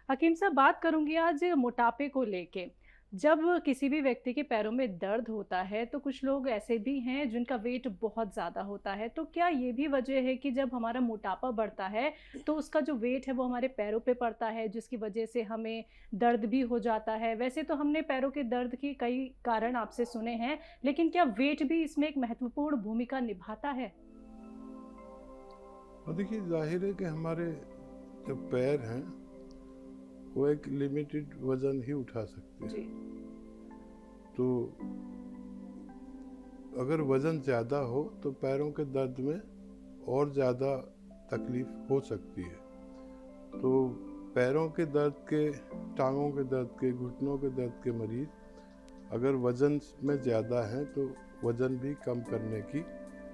हकीम साहब, बात करूँगी आज मोटापे को लेके। जब किसी भी व्यक्ति के पैरों में दर्द होता है, तो कुछ लोग ऐसे भी हैं जिनका वेट बहुत ज़्यादा होता है। तो क्या ये भी वजह है कि जब हमारा मोटापा बढ़ता है, तो उसका जो वेट है वो हमारे पैरों पे पड़ता है, जिसकी वजह से हमें दर्द भी हो जाता है? वैसे तो हमने पैरों के दर्द के कई कारण आपसे सुने हैं, लेकिन क्या वेट भी इसमें एक महत्वपूर्ण भूमिका निभाता है? और देखिए, जाहिर है कि हमारे जो पैर हैं वो एक लिमिटेड वज़न ही उठा सकते जी। हैं। तो अगर वज़न ज़्यादा हो तो पैरों के दर्द में और ज़्यादा तकलीफ़ हो सकती है। तो पैरों के दर्द के, टांगों के दर्द के, घुटनों के दर्द के मरीज़ अगर वज़न में ज़्यादा हैं तो वज़न भी कम करने की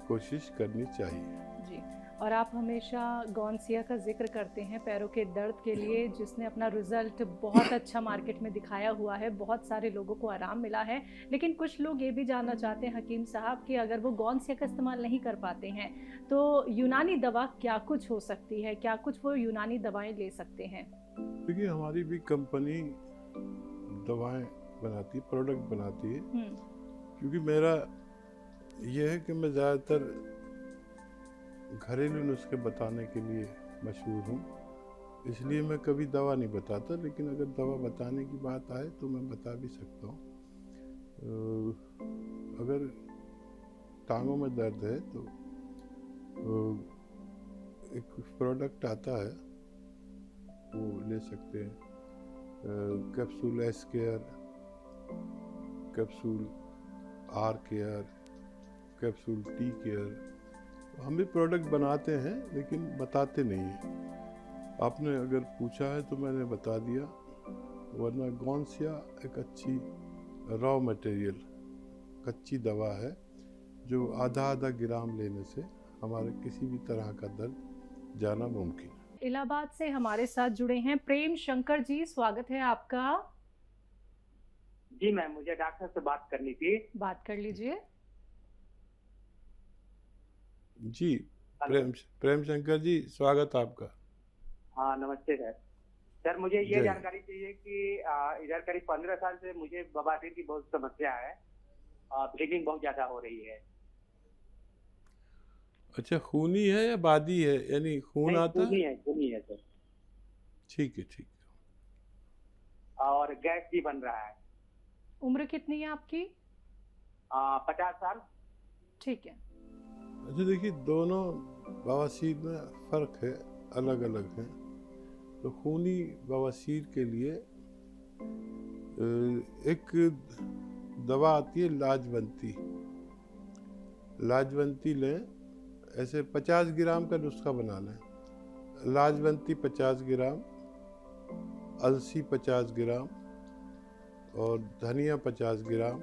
कोशिश करनी चाहिए। जी। और आप हमेशा गौनसिया का ज़िक्र करते हैं पैरों के दर्द के लिए, जिसने अपना रिज़ल्ट बहुत अच्छा मार्केट में दिखाया हुआ है, बहुत सारे लोगों को आराम मिला है। लेकिन कुछ लोग ये भी जानना चाहते हैं हकीम साहब कि अगर वो गौनसिया का इस्तेमाल नहीं कर पाते हैं, तो यूनानी दवा क्या कुछ हो सकती है? क्या कुछ वो यूनानी दवाएँ ले सकते हैं? देखिए, हमारी भी कंपनी दवाएँ बनाती है, प्रोडक्ट बनाती है। हुँ। क्योंकि मेरा ये है कि मैं ज़्यादातर घरेलू नुस्खे बताने के लिए मशहूर हूँ, इसलिए मैं कभी दवा नहीं बताता। लेकिन अगर दवा बताने की बात आए तो मैं बता भी सकता हूँ। अगर टांगों में दर्द है तो एक प्रोडक्ट आता है, वो ले सकते हैं। Capsule S care, capsule R care, capsule T care. हम भी प्रोडक्ट बनाते हैं लेकिन बताते नहीं हैं। आपने अगर पूछा है तो मैंने बता दिया, वरना गौनसिया एक अच्छी रॉ मटेरियल, कच्ची दवा है जो आधा आधा ग्राम लेने से हमारे किसी भी तरह का दर्द जाना मुमकिन है। इलाहाबाद से हमारे साथ जुड़े हैं प्रेम शंकर जी, स्वागत है आपका। जी मैम, मुझे डॉक्टर से बात करनी थी। बात कर लीजिए। जी, हेलो। प्रेम शंकर जी, स्वागत आपका। हाँ, नमस्ते सर। सर, मुझे ये जय हिंद। जानकारी चाहिए कि इधर करीब 15 साल से मुझे बवासीर की बहुत समस्या है। ब्लीडिंग बहुत ज्यादा हो रही है। अच्छा, खूनी है या बादी है, यानी खून नहीं, आता है? खूनी है सर। ठीक है, ठीक है। और गैस भी बन रहा है। उम्र कितनी है आपकी? 50 साल। ठीक है। अच्छा, देखिए, दोनों बवासीर में फ़र्क है, अलग अलग हैं। तो खूनी बवासीर के लिए एक दवा आती है लाजवंती। लाजवंती लें, ऐसे 50 ग्राम का नुस्खा बना लें। लाजवंती 50 ग्राम, अलसी 50 ग्राम और धनिया 50 ग्राम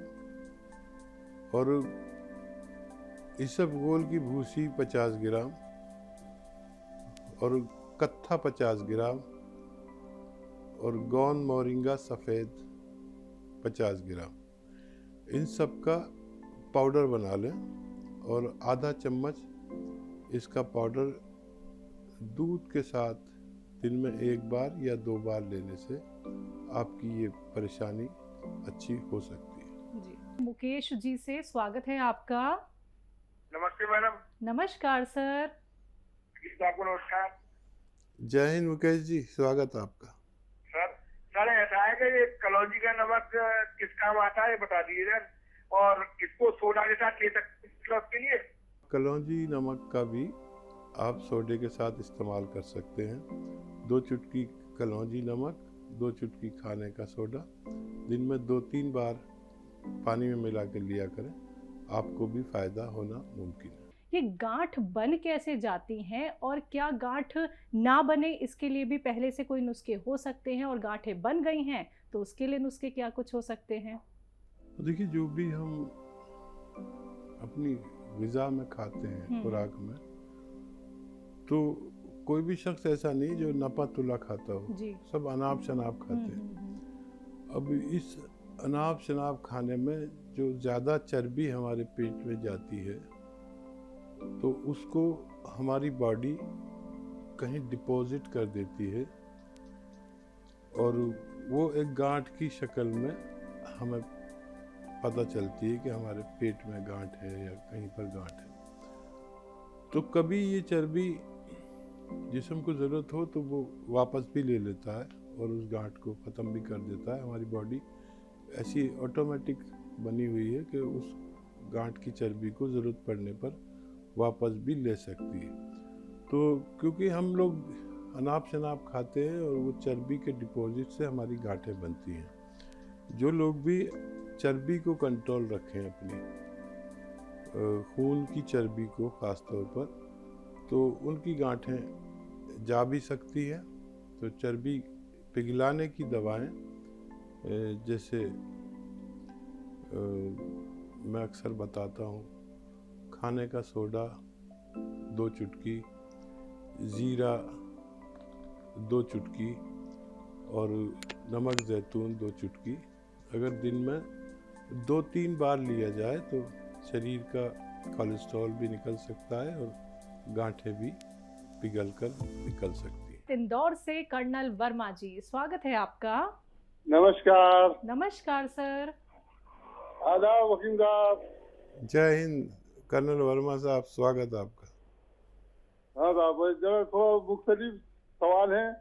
और इसबगोल की भूसी 50 ग्राम और कत्था 50 ग्राम और गौन मोरिंगा सफ़ेद 50 ग्राम, इन सब का पाउडर बना लें। और आधा चम्मच इसका पाउडर दूध के साथ दिन में 1 बार या 2 बार लेने से आपकी ये परेशानी अच्छी हो सकती है। जी। मुकेश जी से स्वागत है आपका। नमस्ते मैडम। नमस्कार सर। आपको नमस्कार। जय हिंद मुकेश जी, स्वागत आपका। सर सर ऐसा है कि ये कलौंजी का नमक किस काम आता है, ये बता दीजिए सर। और इसको सोडा के साथ ले सकते हैं उसके लिए? कलौंजी नमक का भी आप सोडे के साथ इस्तेमाल कर सकते हैं। 2 चुटकी कलौंजी नमक, 2 चुटकी खाने का सोडा, दिन में 2-3 बार पानी में मिला के लिया करें, आपको भी फ़ायदा होना मुमकिन है। ये गांठ बन कैसे जाती हैं, और क्या गांठ ना बने इसके लिए भी पहले से कोई नुस्खे हो सकते हैं, और गांठें बन गई हैं तो उसके लिए नुस्खे क्या कुछ हो सकते हैं? तो देखिए, जो भी हम अपनी ग़िज़ा में खाते हैं, खुराक में, तो कोई भी शख्स ऐसा नहीं जो नपा तुला खाता हो। जी। सब अनाप शनाप खाते हैं। अब इस अनाप शनाप खाने में जो ज़्यादा चर्बी हमारे पेट में जाती है, तो उसको हमारी बॉडी कहीं डिपॉजिट कर देती है और वो एक गांठ की शक्ल में हमें पता चलती है कि हमारे पेट में गांठ है या कहीं पर गांठ है। तो कभी ये चर्बी जिस्म को ज़रूरत हो तो वो वापस भी ले लेता है और उस गांठ को ख़त्म भी कर देता है। हमारी बॉडी ऐसी ऑटोमेटिक बनी हुई है कि उस गांठ की चर्बी को ज़रूरत पड़ने पर वापस भी ले सकती है। तो क्योंकि हम लोग अनाप शनाप खाते हैं और वो चर्बी के डिपॉजिट से हमारी गांठें बनती हैं। जो लोग भी चर्बी को कंट्रोल रखें, अपनी खून की चर्बी को ख़ास तौर पर, तो उनकी गांठें जा भी सकती है। तो चर्बी पिघलाने की दवाएं जैसे मैं अक्सर बताता हूँ, खाने का सोडा 2 चुटकी, ज़ीरा 2 चुटकी और नमक ज़ैतून 2 चुटकी अगर दिन में 2-3 बार लिया जाए तो शरीर का कोलेस्ट्रॉल भी निकल सकता है और गांठें भी पिघलकर निकल सकती है। इंदौर से कर्नल वर्मा जी, स्वागत है आपका। नमस्कार। नमस्कार सर। आदाब वकील साहब। जय हिंद कर्नल वर्मा साहब, स्वागत है आपका। हाँ साहब, जरा थोड़ा मुख्तलिफ सवाल है।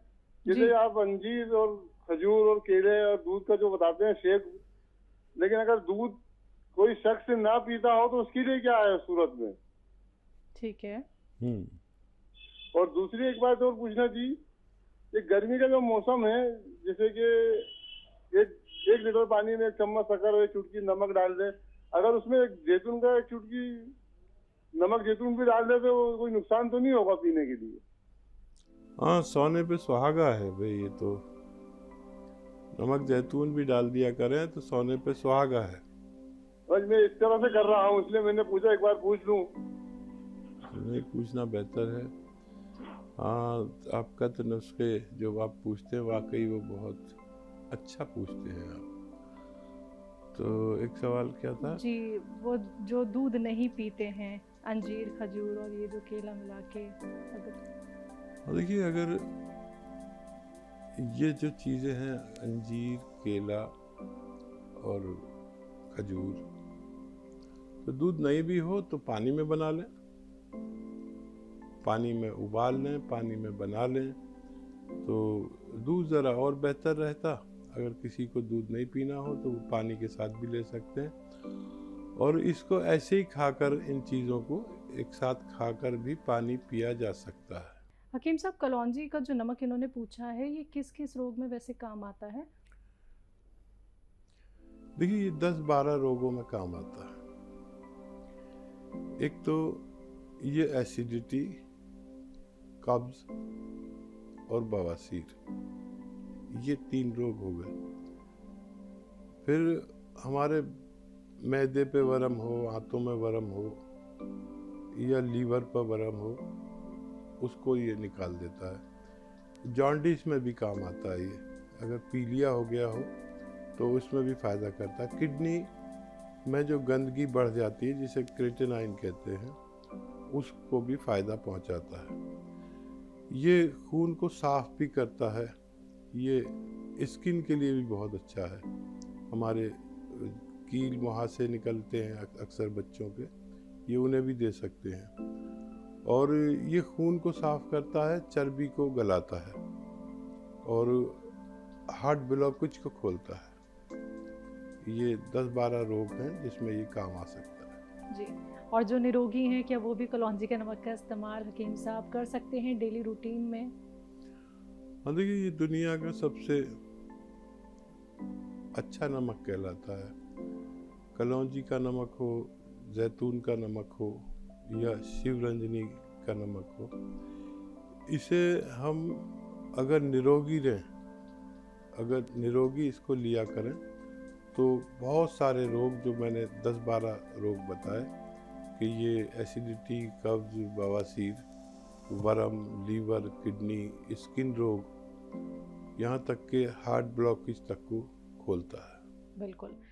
जैसे आप अंजीर और खजूर और केले और दूध का जो बताते हैं शेक, लेकिन अगर दूध कोई शख्स ना पीता हो तो उसके लिए क्या है सूरत में? ठीक है। और दूसरी एक बात और पूछना थी, ये गर्मी का जो मौसम है, जैसे कि एक लीटर पानी में 1 चम्मच शक्कर और 1 चुटकी नमक डाल दे, अगर उसमें एक जैतून का 1 चुटकी नमक जैतून भी डाल दे तो कोई नुकसान तो नहीं होगा पीने के लिए? हाँ, सोने पे सुहागा है भाई, ये तो नमक जैतून भी डाल दिया करें तो सोने पे सुहागा है। बस मैं इस तरह से कर रहा हूँ, इसलिए मैंने पूछा एक बार पूछ लूँ। नहीं, पूछना बेहतर है। हाँ, आपका तो नुस्खे जो आप पूछते हैं वाकई वो बहुत अच्छा पूछते हैं आप। तो एक सवाल क्या था जी? वो जो दूध नहीं पीते हैं, अंजीर खजूर और ये जो केला मिला के, अगर देखिए, अगर ये जो चीज़ें हैं अंजीर, केला और खजूर, तो दूध नहीं भी हो तो पानी में बना लें, पानी में उबाल लें, पानी में बना लें तो दूध ज़रा और बेहतर रहता। अगर किसी को दूध नहीं पीना हो तो वो पानी के साथ भी ले सकते हैं। और इसको ऐसे ही खाकर, इन चीज़ों को एक साथ खाकर भी पानी पिया जा सकता है। हकीम साहब, कलौंजी का जो नमक इन्होंने पूछा है, ये किस किस रोग में वैसे काम आता है? देखिए, ये 10-12 रोगों में काम आता है। एक तो ये एसिडिटी, कब्ज और बवासीर, ये 3 रोग हो गए। फिर हमारे मैदे पे वरम हो, आंतों में वरम हो या लीवर पर वरम हो, उसको ये निकाल देता है। जॉन्डिस में भी काम आता है ये, अगर पीलिया हो गया हो तो उसमें भी फ़ायदा करता है। किडनी में जो गंदगी बढ़ जाती है, जिसे क्रिएटिनाइन कहते हैं, उसको भी फ़ायदा पहुंचाता है। ये खून को साफ भी करता है। ये स्किन के लिए भी बहुत अच्छा है। हमारे कील मुहासे निकलते हैं अक्सर बच्चों के, ये उन्हें भी दे सकते हैं। और ये खून को साफ करता है, चर्बी को गलाता है और हार्ट ब्लॉकेज को खोलता है। ये 10-12 रोग हैं जिसमें ये काम आ सकता है जी। और जो निरोगी हैं, क्या वो भी कलौंजी के नमक का इस्तेमाल हकीम साहब कर सकते हैं डेली रूटीन में? हाँ, देखिए, ये दुनिया का सबसे अच्छा नमक कहलाता है। कलौंजी का नमक हो, जैतून का नमक हो या शिवरंजनी का नमक हो, इसे हम अगर निरोगी रहें, अगर निरोगी इसको लिया करें तो बहुत सारे रोग जो मैंने 10-12 रोग बताए कि ये एसिडिटी, कब्ज, बवासीर, वरम, लीवर, किडनी, स्किन रोग, यहाँ तक के हार्ट ब्लॉकेज तक को खोलता है। बिल्कुल।